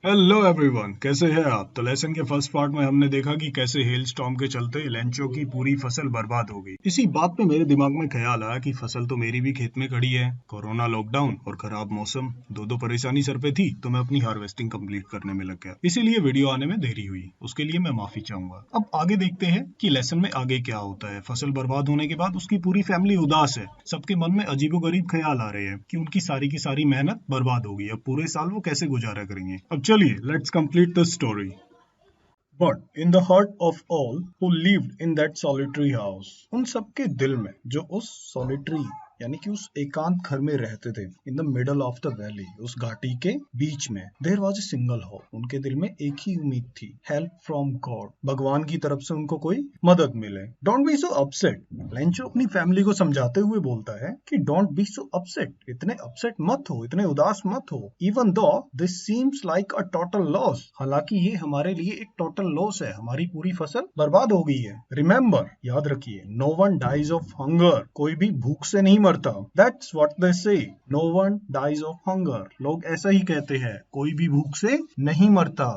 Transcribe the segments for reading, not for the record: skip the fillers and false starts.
Hello everyone, कैसे हैं आप। तो लेसन के फर्स्ट पार्ट में हमने देखा कि कैसे हेल स्टॉर्म के चलते लेंचो की पूरी फसल बर्बाद हो गई। इसी बात पे मेरे दिमाग में ख्याल आया कि फसल तो मेरी भी खेत में खड़ी है। कोरोना, लॉकडाउन और खराब मौसम, दो परेशानी सर पे थी, तो मैं अपनी हार्वेस्टिंग कंप्लीट करने में लग गया। इसीलिए वीडियो आने में देरी हुई, उसके लिए मैं माफी चाहूंगा। अब आगे देखते हैं कि लेसन में आगे क्या होता है। फसल बर्बाद होने के बाद उसकी पूरी फैमिली उदास है। सबके मन में अजीबोगरीब ख्याल आ रहे हैं कि उनकी सारी मेहनत बर्बाद हो गई। अब पूरे साल वो कैसे गुजारा करेंगे। अब चलिए, let's complete the story. But in the heart of all who lived in that solitary house, उन सबके दिल में जो उस solitary यानी कि उस एकांत घर में रहते थे, in the middle of the valley, उस घाटी के बीच में, there was a single hope, उनके दिल में एक ही उम्मीद थी, हेल्प फ्रॉम गॉड, भगवान की तरफ से उनको कोई मदद मिले। Don't be so upset, Lencho अपनी फैमिली को समझाते हुए बोलता है कि डोंट बी सो अपसेट, इतने अपसेट मत हो, इतने उदास मत हो। Even though this seems like a total loss, हालांकि ये हमारे लिए एक टोटल लॉस है, हमारी पूरी फसल बर्बाद हो गई है। रिमेंबर, याद रखिए, no one dies of hunger, कोई भी भूख से नहीं मरता। That's what they say, no one dies of hunger, लोग ऐसा ही कहते हैं, कोई भी भूख से नहीं मरता।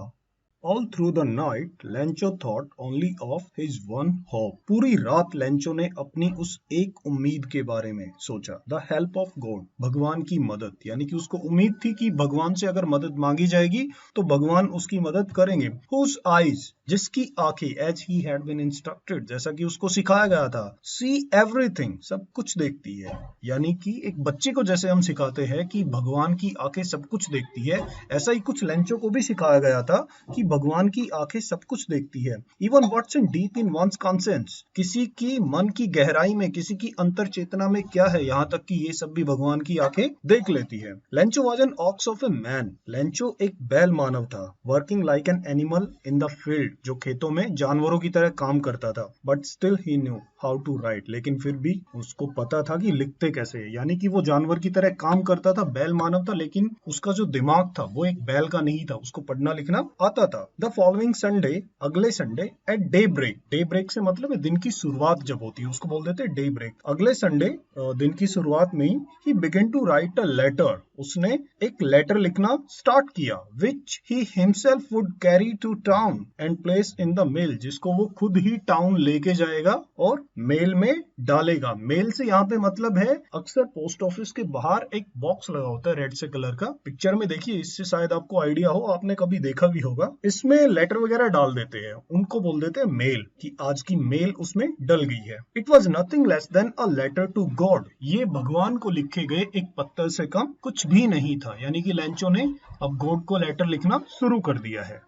All through the night, Lencho thought only of his one hope. पूरी रात लेंचो ने अपनी उस एक उम्मीद के बारे में सोचा, the help of God, भगवान की मदद, यानी कि उसको उम्मीद थी कि भगवान से अगर मदद मांगी जाएगी तो भगवान उसकी मदद करेंगे। Whose eyes, जिसकी आंखें, as he had been instructed, जैसा कि उसको सिखाया गया था, see everything, सब कुछ देखती है। यानी कि एक बच्चे को जैसे हम सिखाते हैं कि भगवान की आंखें सब कुछ देखती है, ऐसा ही कुछ लेंचो को भी सिखाया गया था कि भगवान की आंखें सब कुछ देखती है। Even what's in deep in one's conscious, किसी की मन की गहराई में, किसी की अंतर चेतना में क्या है, यहाँ तक कि ये सब भी भगवान की आंखें देख लेती है। Lencho was an ox of a man, Lencho एक बैल मानव था, working like an animal in the field, जो खेतों में जानवरों की तरह काम करता था। But still he knew how to write, लेकिन फिर भी उसको पता था कि लिखते कैसे है। यानी कि वो जानवर की तरह काम करता था, बैल मानव था, लेकिन उसका जो दिमाग था वो एक बैल का नहीं था, उसको पढ़ना लिखना आता था। द फॉलोइंग संडे, अगले Sunday, at daybreak, daybreak से मतलब है दिन की शुरुआत जब होती है उसको बोल देते हैं डे ब्रेक। अगले संडे दिन की शुरुआत में ही began to write a letter, उसने एक लेटर लिखना स्टार्ट किया, which he himself would carry to town and place in the mail, जिसको वो खुद ही टाउन लेके जाएगा और मेल में डालेगा। मेल से यहाँ पे मतलब है, अक्सर पोस्ट ऑफिस के बाहर एक बॉक्स लगा होता है रेड से कलर का, पिक्चर में देखिए, इससे शायद आपको आइडिया हो, आपने कभी देखा भी होगा। इसमें लेटर वगैरह डाल देते हैं, उनको बोल देते हैं मेल, कि आज की मेल उसमें डल गई है। It was nothing less than a letter to God, ये भगवान को लिखे गए एक पत्तर से कम कुछ भी नहीं था। यानी कि लेंचो ने अब गॉड को लेटर लिखना शुरू कर दिया है।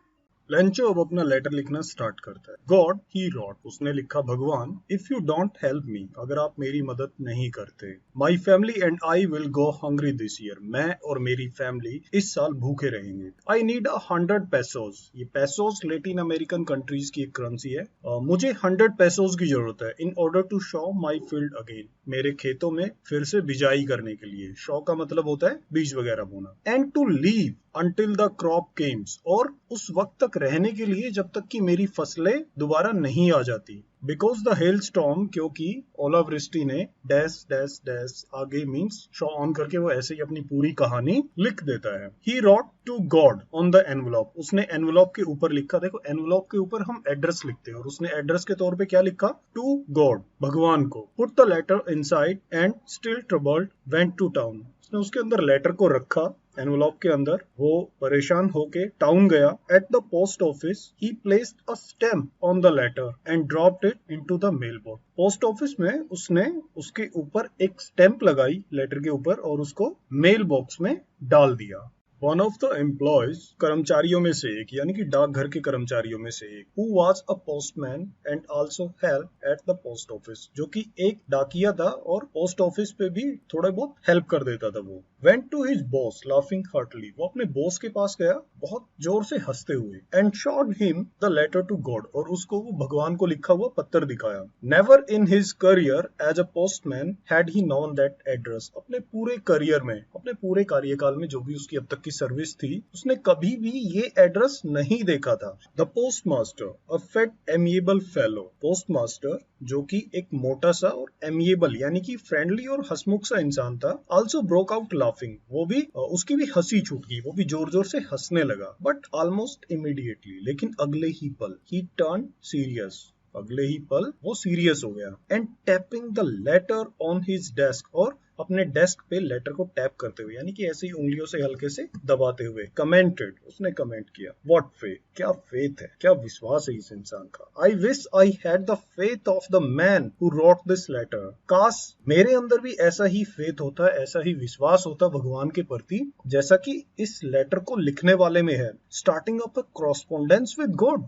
लेंचो अब अपना लेटर लिखना स्टार्ट करता है। गॉड ही रॉट, उसने लिखा, भगवान, if you don't help me, अगर आप मेरी मदद नहीं करते, my family and I will go hungry this year, मैं और मेरी फैमिली इस साल भूखे रहेंगे। आई नीड 100 पेसोज, ये पेसोज लेटिन अमेरिकन कंट्रीज की एक करेंसी है। मुझे 100 पेसोज की जरूरत है, in order to show my field again, मेरे खेतों में फिर से बिजाई करने के लिए। शो का मतलब होता है बीज वगैरह बोना। And to leave until the crop comes, और उस वक्त तक रहने के लिए जब तक कि मेरी फसलें दोबारा नहीं आ जाती। बिकॉज द हेल स्टॉर्म, क्योंकि ओलावृष्टि ने डैश डैश डैश, आगे मीन्स शो ऑन करके वो ऐसे ही अपनी पूरी कहानी लिख देता है। He wrote to God on the envelope, उसने एनवलप के ऊपर लिखा, देखो एनवलप के ऊपर हम एड्रेस लिखते हैं, और उसने एड्रेस के तौर पे क्या लिखा, टू गॉड, भगवान को। Put the letter inside and still troubled went to town, उसने उसके अंदर लेटर को रखा, एनवलप के अंदर, वो परेशान होके टाउन गया। At the post office he placed a stamp on the letter and dropped it into the mail box, post office में उसने उसके ऊपर एक स्टैम्प लगाई लेटर के ऊपर और उसको मेल बॉक्स में डाल दिया। वन ऑफ द एम्प्लॉयज, कर्मचारियों में से एक, यानी कि डाकघर के कर्मचारियों में से एक, who was a postman and also help at the post office, जो कि एक डाकिया था और पोस्ट ऑफिस पे भी थोड़ा बहुत हेल्प कर देता था, वो went to his boss laughing heartily, वो अपने बॉस के पास गया बहुत जोर से हंसते हुए, and showed him the letter to God, और उसको वो भगवान को लिखा हुआ पत्र दिखाया। Never in his career as a postman had he known that address, अपने पूरे करियर में, अपने पूरे कार्यकाल में जो भी उसकी अब तक की सर्विस थी, उसने कभी भी ये एड्रेस नहीं देखा था। The post master, a fat amiable fellow, post master जो कि एक मोटा सा और एमिएबल यानी कि फ्रेंडली और हंसमुख सा इंसान था, आल्सो ब्रोक आउट लाफिंग, वो भी उसकी भी हंसी छूट गई, वो भी जोर जोर से हंसने लगा। बट ऑलमोस्ट इमीडिएटली, लेकिन अगले ही पल, ही टर्न सीरियस, अगले ही पल वो सीरियस हो गया। And tapping the later on his desk, और अपने डेस्क पे लेटर को टैप करते हुए, यानी कि ऐसे ही उंगलियों से हल्के से दबाते हुए, कमेंटेड, उसने कमेंट किया, व्हाट फेथ, क्या फेथ है, क्या विश्वास है इस इंसान का। I wish I had the faith of the man who wrote this letter, काश मेरे अंदर भी ऐसा ही फेथ होता, ऐसा ही विश्वास होता भगवान के प्रति, जैसा कि इस लेटर को लिखने वाले में है। Starting up a correspondence with God,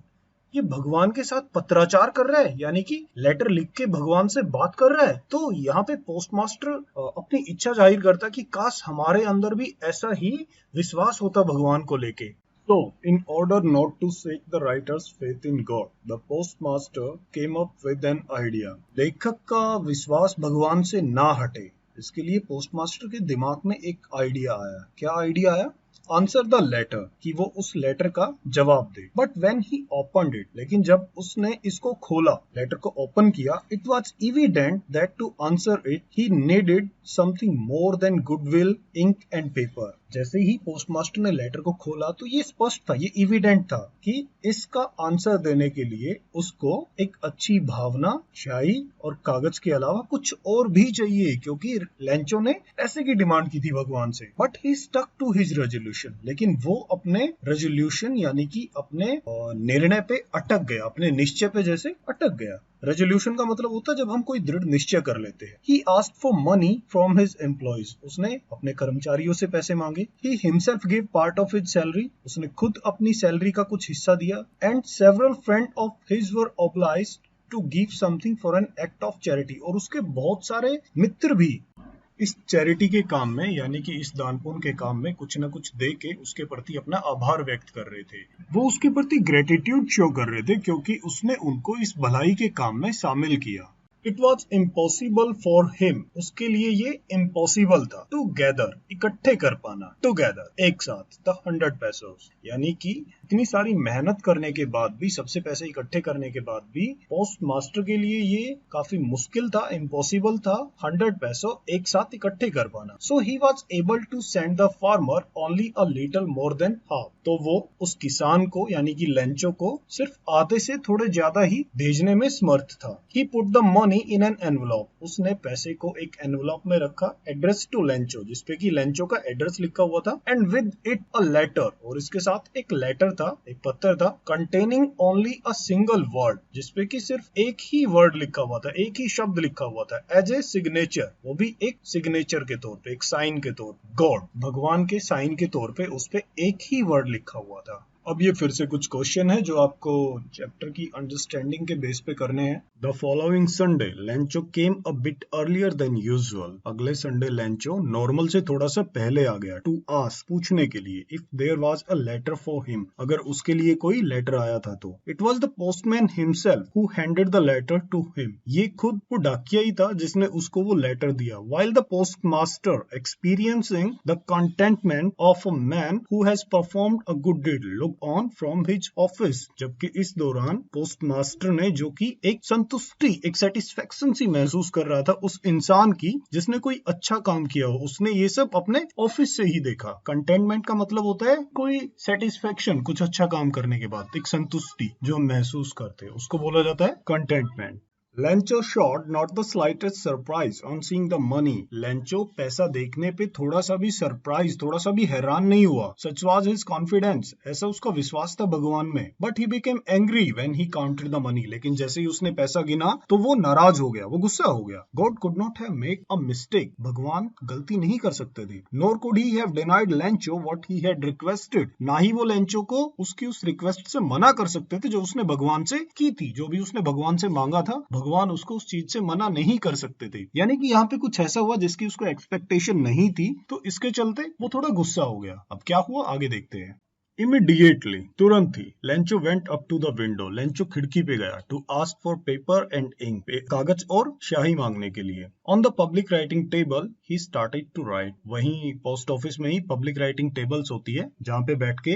ये भगवान के साथ पत्राचार कर रहा है, यानी कि लेटर लिख के भगवान से बात कर रहा है। तो यहाँ पे पोस्टमास्टर अपनी इच्छा जाहिर करता है कि काश हमारे अंदर भी ऐसा ही विश्वास होता भगवान को लेके। So, in order not to shake the writer's faith in God, the postmaster came up with an idea. लेखक का विश्वास भगवान से ना हटे, इसके लिए पोस्टमास्टर के दिमाग में एक आइडिया आया। क्या आइडिया आया? आंसर द लेटर, कि वो उस लेटर का जवाब दे। But when he opened it, लेकिन जब उसने इसको खोला, लेटर को ओपन किया, it was evident that to answer it he needed something more than goodwill, ink and paper. जैसे ही पोस्टमास्टर ने लेटर को खोला तो ये स्पष्ट था, ये एविडेंट था कि इसका आंसर देने के लिए उसको एक अच्छी भावना, स्याही और कागज के अलावा कुछ और भी चाहिए, क्योंकि लेंचो ने पैसे की डिमांड की थी भगवान से। But he stuck to his resolution, लेकिन वो अपने रेजोल्यूशन यानी कि अपने निर्णय पे अटक गया, अपने निश्चय पे जैसे अटक गया। रेजोल्यूशन का मतलब होता है जब हम कोई दृढ़ निश्चय कर लेते हैं। He asked for money from his employees, उसने अपने कर्मचारियों से पैसे मांगे। He himself gave part of his salary, उसने खुद अपनी सैलरी का कुछ हिस्सा दिया। And several friends of his were obliged to give something for an act of charity, और उसके बहुत सारे मित्र भी इस चैरिटी के काम में, यानी कि इस दान पुण्य के काम में कुछ न कुछ दे के उसके प्रति अपना आभार व्यक्त कर रहे थे। वो उसके प्रति ग्रेटिट्यूड शो कर रहे थे क्योंकि उसने उनको इस भलाई के काम में शामिल किया। It was impossible for him, उसके लिए ये इम्पॉसिबल था, टू गैदर, इकट्ठे कर पाना, टुगेदर, एक साथ, द 100 पैसोस, यानी कि इतनी सारी मेहनत करने के बाद भी, सबसे पैसे इकट्ठे करने के बाद भी पोस्ट मास्टर के लिए ये काफी मुश्किल था, इम्पॉसिबल था 100 पैसो एक साथ इकट्ठे कर पाना। So he was able to send the farmer only a little more than half, तो वो उस किसान को यानी कि लेंचो को सिर्फ आधे से थोड़े ज्यादा ही भेजने में समर्थ था। He put the money in an envelope, उसने पैसे को एक एनवलप में रखा, एड्रेस टू लेंचो, जिसपे कि लेंचो का एड्रेस लिखा हुआ था, and with it a letter, और इसके साथ एक लेटर था, एक पत्र था, containing only a single word, जिसपे कि सिर्फ एक ही वर्ड लिखा हुआ था, एक ही शब्द लिखा हुआ था, एज ए सिग्नेचर, वो भी एक सिग्नेचर के तौर पे, एक साइन के तौर पे, गॉड, भगवान के साइन के तौर पे उस पे एक ही वर्ड लिखा हुआ था। अब ये फिर से कुछ क्वेश्चन है जो आपको चैप्टर की अंडरस्टैंडिंग के बेस पे करने हैं। The following Sunday Lencho came a bit earlier than usual, अगले संडे लेंचो नॉर्मल से थोड़ा सा पहले आ गया, टू आस्क, पूछने के लिए, if there was a letter for him, अगर उसके लिए कोई लेटर आया था तो। It was the postman himself who handed the letter to him, ये खुद वो डाकिया ही था जिसने उसको वो लेटर दिया। While the post master experiencing the contentment of a man who has performed a good deed on from his office, जबकि इस दौरान पोस्ट मास्टर ने, जो कि एक संतुष्टि, एक सेटिस्फेक्शन सी महसूस कर रहा था उस इंसान की जिसने कोई अच्छा काम किया हो, उसने ये सब अपने ऑफिस से ही देखा। कंटेंटमेंट का मतलब होता है कोई सेटिस्फेक्शन, कुछ अच्छा काम करने के बाद एक संतुष्टि जो हम महसूस करते हैं, उसको बोला जाता है contentment. Lencho showed not the slightest surprise on seeing the money. Lencho पैसा देखने पे थोड़ा सा भी सरप्राइज, थोड़ा सा भी हैरान नहीं हुआ। Such was his confidence, ऐसा उसका विश्वास था भगवान में। But he became angry when he counted the money. लेकिन जैसे ही उसने पैसा गिना तो वो नाराज हो गया, वो गुस्सा हो गया। God could not have made a mistake. भगवान गलती नहीं कर सकते थे। Nor could he have denied Lencho what he had requested. ना ही वो लेंचो को उसकी उस रिक्वेस्ट से मना कर सकते थे जो उसने भगवान से की थी, जो भी उसने भगवान से मांगा था, भगवान उसको उस चीज से मना नहीं कर सकते थे। यानी कि यहाँ पे कुछ ऐसा हुआ जिसकी उसको एक्सपेक्टेशन नहीं थी, तो इसके चलते वो थोड़ा गुस्सा हो गया। अब क्या हुआ आगे देखते हैं। इमीडिएटली, तुरंत ही, Lencho went up to the window, Lencho खिड़की पे गया, to ask for paper and ink, कागज और स्याही मांगने के लिए। On the public writing table he started to write, वहीं पोस्ट ऑफिस में ही पब्लिक राइटिंग टेबल्स होती है जहाँ पे बैठ के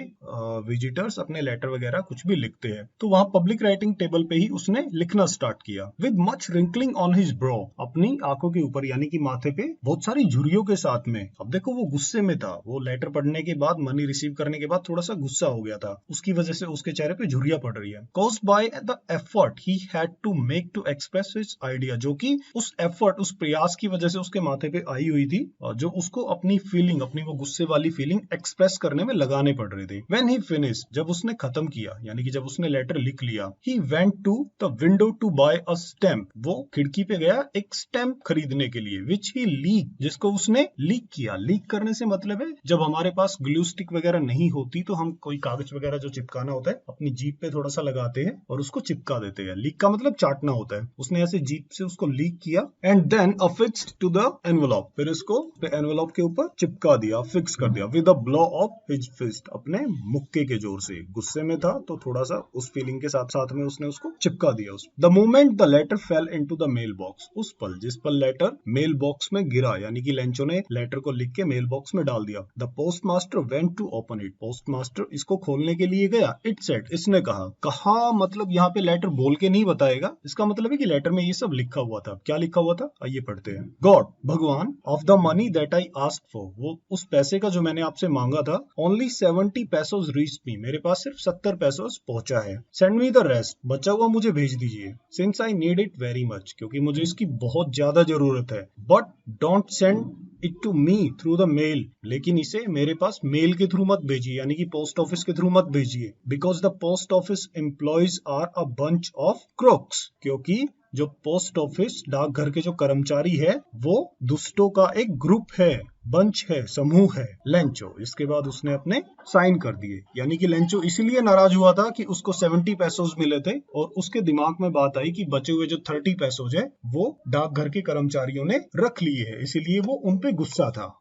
विजिटर्स अपने लेटर वगैरह कुछ भी लिखते हैं, तो वहाँ पब्लिक राइटिंग टेबल पे ही उसने लिखना स्टार्ट किया। With much wrinkling on his bro, अपनी आंखों के ऊपर यानी कि माथे पे बहुत सारी झुर्रियों के साथ में। अब देखो वो गुस्से में था, वो लेटर पढ़ने के बाद, मनी रिसीव करने के बाद थोड़ा सा गुस्सा हो गया था, उसकी वजह से उसके चेहरे पे झुर्रियां पड़ रही है। Caused by the effort he had to make to express his idea, जो कि उस एफर्ट, उस प्रयास की वजह से उसके माथे पे आई हुई थी, और जो उसको अपनी फीलिंग, अपनी वो गुस्से वाली फीलिंग एक्सप्रेस करने में लगाने पड़ रही थी। व्हेन ही फिनिश, जब उसने खत्म किया, यानी कि जब उसने लेटर लिख लिया, he went to the window to buy a stamp, वो खिड़की पे गया एक स्टैम्प खरीदने के लिए, विच ही लीक, जिसको उसने लीक किया। लीक करने से मतलब है जब हमारे पास ग्लू स्टिक वगैरह नहीं होती तो हम कोई कागज वगैरह जो चिपकाना होता है अपनी जीप पे थोड़ा सा लगाते हैं और उसको चिपका देते हैं। लीक का मतलब चाटना होता है। उसने ऐसे जीप से उसको लीक किया and then affixed to the envelope, फिर इसको एनवेलप के ऊपर चिपका दिया, फिक्स कर दिया, with a blow of his fist, अपने मुक्के के जोर से। गुस्से में था तो थोड़ा सा उस फीलिंग के साथ साथ में उसने उसको चिपका दिया। The moment the letter fell into the mail box, उस पल, जिस पल लेटर मेल बॉक्स में गिरा, यानी कि लेंचो ने लेटर को लिख के मेल बॉक्स में डाल दिया। The post master went to open it, post master इसको खोलने के लिए गया। इट सेड, इसने कहा, कहा मतलब यहाँ पे लेटर बोल के नहीं बताएगा, इसका मतलब है कि लेटर में ये सब लिखा हुआ था। क्या लिखा हुआ था आइए पढ़ते हैं। गॉड, भगवान, of the money that I asked for, वो उस पैसे का जो मैंने आपसे मांगा था, ओनली 70 पैसोज रीच्ड मी, मेरे पास सिर्फ 70 पैसोज पहुंचा है। सेंड मी द रेस्ट, बचा हुआ मुझे भेज दीजिए। Since I need it very much, क्योंकि मुझे इसकी बहुत ज्यादा जरूरत है। But don't send it to me through the mail, लेकिन इसे मेरे पास मेल के थ्रू मत भेजिए, यानी कि पोस्ट ऑफिस के थ्रू मत भेजिए। Because the post office employees are a bunch of crooks, क्योंकि जो पोस्ट ऑफिस डाकघर के जो कर्मचारी है वो दुष्टों का एक ग्रुप है, बंच है, समूह है। लेंचो, इसके बाद उसने अपने साइन कर दिए, यानी कि लेंचो इसलिए नाराज हुआ था कि उसको 70 पैसोज मिले थे और उसके दिमाग में बात आई कि बचे हुए जो 30 पैसोज है वो डाकघर के कर्मचारियों ने रख लिए हैं, इसीलिए वो उनपे गुस्सा था।